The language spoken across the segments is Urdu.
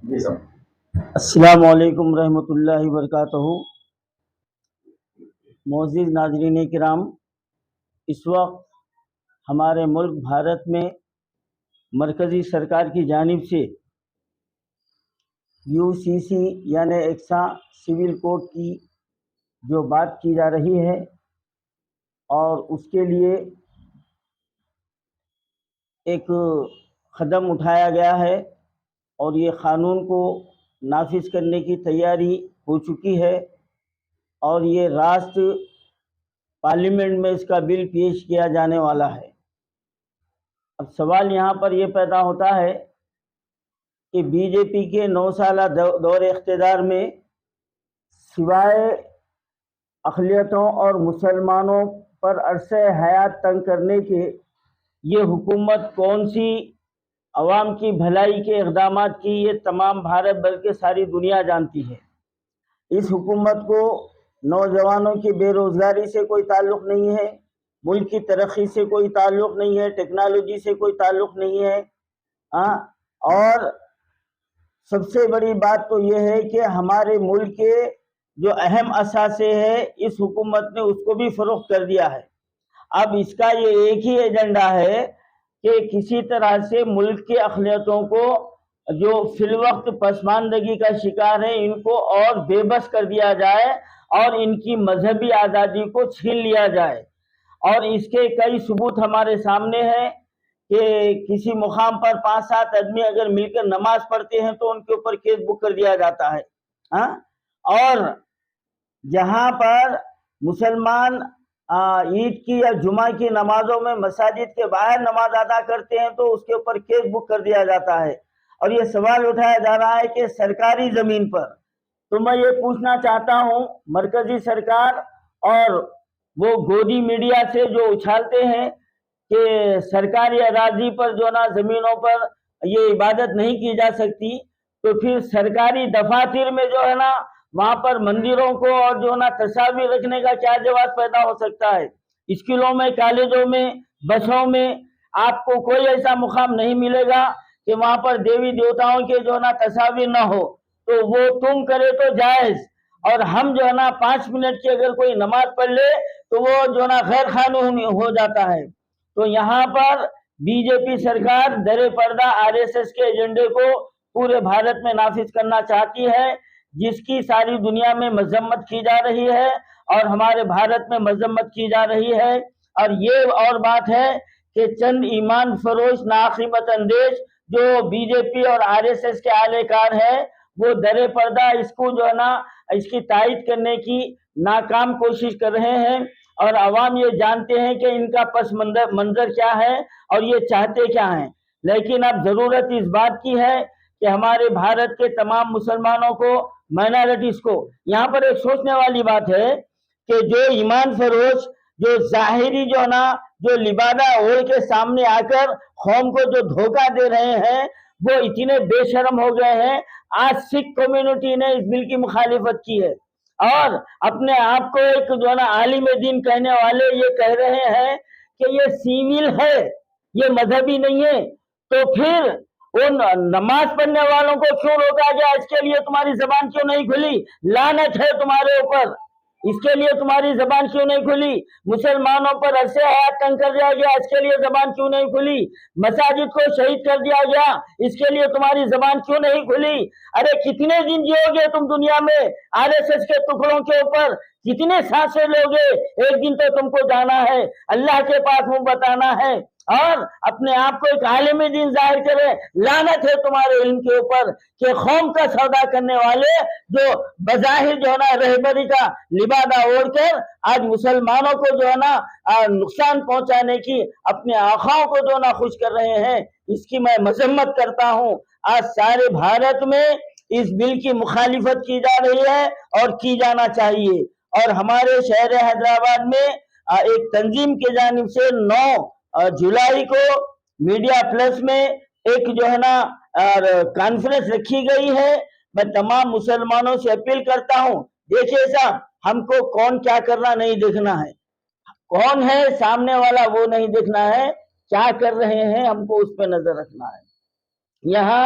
السلام علیکم ورحمۃ اللہ وبرکاتہ۔ معزز ناظرین کرام، اس وقت ہمارے ملک بھارت میں مرکزی سرکار کی جانب سے UCC یعنی ایکساں سول کوڈ کی جو بات کی جا رہی ہے اور اس کے لیے ایک قدم اٹھایا گیا ہے اور یہ قانون کو نافذ کرنے کی تیاری ہو چکی ہے اور یہ راست پارلیمنٹ میں اس کا بل پیش کیا جانے والا ہے۔ اب سوال یہاں پر یہ پیدا ہوتا ہے کہ BJP کے 9 سالہ دور اقتدار میں سوائے اقلیتوں اور مسلمانوں پر عرصہ حیات تنگ کرنے کے یہ حکومت کون سی عوام کی بھلائی کے اقدامات کی، یہ تمام بھارت بلکہ ساری دنیا جانتی ہے۔ اس حکومت کو نوجوانوں کی بے روزگاری سے کوئی تعلق نہیں ہے، ملک کی ترقی سے کوئی تعلق نہیں ہے، ٹیکنالوجی سے کوئی تعلق نہیں ہے، اور سب سے بڑی بات تو یہ ہے کہ ہمارے ملک کے جو اہم اثاثے ہیں اس حکومت نے اس کو بھی فروخت کر دیا ہے۔ اب اس کا یہ ایک ہی ایجنڈا ہے کہ کسی طرح سے ملک کے اقلیتوں کو جو فی الوقت پسماندگی کا شکار ہے ان کو اور بے بس کر دیا جائے اور ان کی مذہبی آزادی کو چھین لیا جائے۔ اور اس کے کئی ثبوت ہمارے سامنے ہیں کہ کسی مقام پر 5-7 آدمی اگر مل کر نماز پڑھتے ہیں تو ان کے اوپر کیس بک کر دیا جاتا ہے، اور جہاں پر مسلمان عید کی یا جمعہ کی نمازوں میں مساجد کے باہر نماز ادا کرتے ہیں تو اس کے اوپر کیس بک کر دیا جاتا ہے۔ اور یہ سوال اٹھایا جا رہا ہے کہ سرکاری زمین پر، تو میں یہ پوچھنا چاہتا ہوں مرکزی سرکار اور وہ گودی میڈیا سے جو اچھالتے ہیں کہ سرکاری اراضی پر جو نا زمینوں پر یہ عبادت نہیں کی جا سکتی، تو پھر سرکاری دفاتر میں جو ہے نا وہاں پر مندروں کو اور جو نا تصاویر رکھنے کا کیا جواز پیدا ہو سکتا ہے؟ اسکولوں میں، کالجوں میں، بسوں میں آپ کو کوئی ایسا مقام نہیں ملے گا کہ وہاں پر دیوی دیوتاؤں کے جو نا تصاویر نہ ہو، تو وہ تم کرے تو جائز، اور ہم جو ہے نا 5 منٹ کی اگر کوئی نماز پڑھ لے تو وہ جو نا غیر قانونی ہو جاتا ہے۔ تو یہاں پر BJP سرکار در پردہ RSS کے ایجنڈے کو پورے بھارت میں نافذ کرنا چاہتی ہے، جس کی ساری دنیا میں مذمت کی جا رہی ہے اور ہمارے بھارت میں مذمت کی جا رہی ہے۔ اور یہ اور بات ہے کہ چند ایمان فروش ناقیمت اندیش جو BJP اور RSS کے اعلی کار ہیں وہ در پردہ اس کو جو ہے نا اس کی تائید کرنے کی ناکام کوشش کر رہے ہیں، اور عوام یہ جانتے ہیں کہ ان کا پس منظر کیا ہے اور یہ چاہتے کیا ہیں۔ لیکن اب ضرورت اس بات کی ہے کہ ہمارے بھارت کے تمام مسلمانوں کو، مائنارٹیز کو، یہاں پر ایک سوچنے والی بات ہے کہ جو ایمان فروش جو ظاہری جو نا جو لبادہ اوڑھ کے سامنے آ کر قوم کو جو دھوکہ دے رہے ہیں وہ اتنے بے شرم ہو گئے ہیں۔ آج سکھ کمیونٹی نے اس بل کی مخالفت کی ہے اور اپنے آپ کو ایک جو نا عالم دین کہنے والے یہ کہہ رہے ہیں کہ یہ سیویل ہے، یہ مذہبی نہیں ہے۔ تو پھر ان نماز پڑھنے والوں کو کیوں روکا گیا؟ اس کے لیے تمہاری زبان کیوں نہیں کھلی؟ لعنت ہے تمہارے اوپر، اس کے لیے تمہاری زبان کیوں نہیں کھلی؟ مسلمانوں پر عرصہ حیات تنگ کر دیا گیا، اس کے لیے زبان کیوں نہیں کھلی؟ مساجد کو شہید کر دیا گیا، اس کے لیے تمہاری زبان کیوں نہیں کھلی؟ ارے کتنے دن جیو گے تم دنیا میں RSS کے ٹکڑوں کے اوپر؟ کتنے سانسیں لوگے؟ ایک دن تو تم کو جانا ہے، اللہ کے پاس منہ بتانا ہے اور اپنے آپ کو ایک عالم دین ظاہر کرے۔ لعنت ہے تمہارے علم کے اوپر کہ قوم کا سودا کرنے والے جو بظاہر جو ہے نا رہبری کا لبادہ اوڑھ کر آج مسلمانوں کو جو ہے نا نقصان پہنچانے کی اپنے آقاؤں کو جو نا خوش کر رہے ہیں، اس کی میں مذمت کرتا ہوں۔ آج سارے بھارت میں اس بل کی مخالفت کی جا رہی ہے اور کی جانا چاہیے، اور ہمارے شہر حیدرآباد میں ایک تنظیم کی جانب سے 9 جولائی کو میڈیا پلس میں ایک جو ہے نا کانفرنس رکھی گئی ہے۔ میں تمام مسلمانوں سے اپیل کرتا ہوں، دیکھیے صاحب، ہم کو کون کیا کر رہا نہیں دیکھنا ہے، کون ہے سامنے والا وہ نہیں دیکھنا ہے، کیا کر رہے ہیں ہم کو اس پہ نظر رکھنا ہے۔ یہاں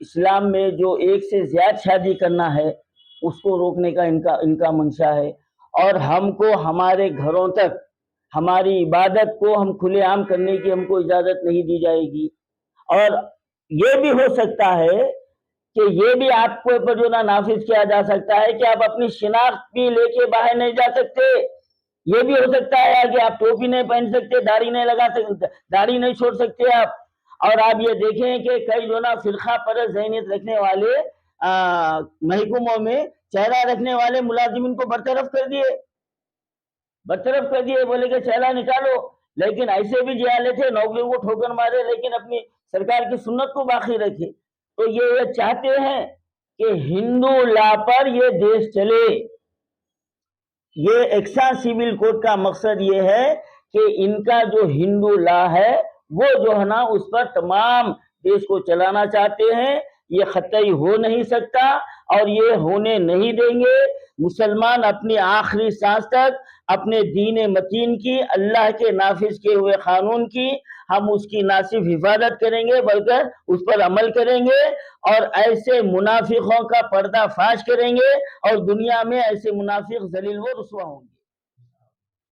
اسلام میں جو ایک سے زیادہ شادی کرنا ہے اس کو روکنے کا ان کا منشا ہے، اور ہم کو ہمارے گھروں تک ہماری عبادت کو ہم کھلے عام کرنے کی ہم کو اجازت نہیں دی جائے گی۔ اور یہ بھی ہو سکتا ہے کہ یہ بھی آپ کو اوپر جو نافذ کیا جا سکتا ہے کہ آپ اپنی شناخت بھی لے کے باہر نہیں جا سکتے۔ یہ بھی ہو سکتا ہے کہ آپ ٹوپی نہیں پہن سکتے، داڑھی نہیں لگا سکتے، داڑھی نہیں چھوڑ سکتے آپ۔ اور آپ یہ دیکھیں کہ کئی جو فرقہ پرست ذہنیت رکھنے والے محکموں میں چہرہ رکھنے والے ملازمین کو برطرف کر دیے، بولے کہ چہرہ نکالو۔ لیکن ایسے بھی جہالے تھے، نوکریوں کو ٹھوکر مارے لیکن اپنی سرکار کی سنت کو باقی رکھے۔ تو یہ چاہتے ہیں کہ ہندو لا پر یہ دیش چلے۔ یہ ایکسا سیول کوڈ کا مقصد یہ ہے کہ ان کا جو ہندو لا ہے وہ جو ہے نا اس پر تمام دیش کو چلانا چاہتے ہیں۔ یہ قطعی ہو نہیں سکتا اور یہ ہونے نہیں دیں گے۔ مسلمان اپنی آخری سانس تک اپنے دین متین کی، اللہ کے نافذ کیے ہوئے قانون کی ہم اس کی نہ صرف حفاظت کریں گے بلکہ اس پر عمل کریں گے، اور ایسے منافقوں کا پردہ فاش کریں گے، اور دنیا میں ایسے منافق ذلیل و رسوا ہوں گے۔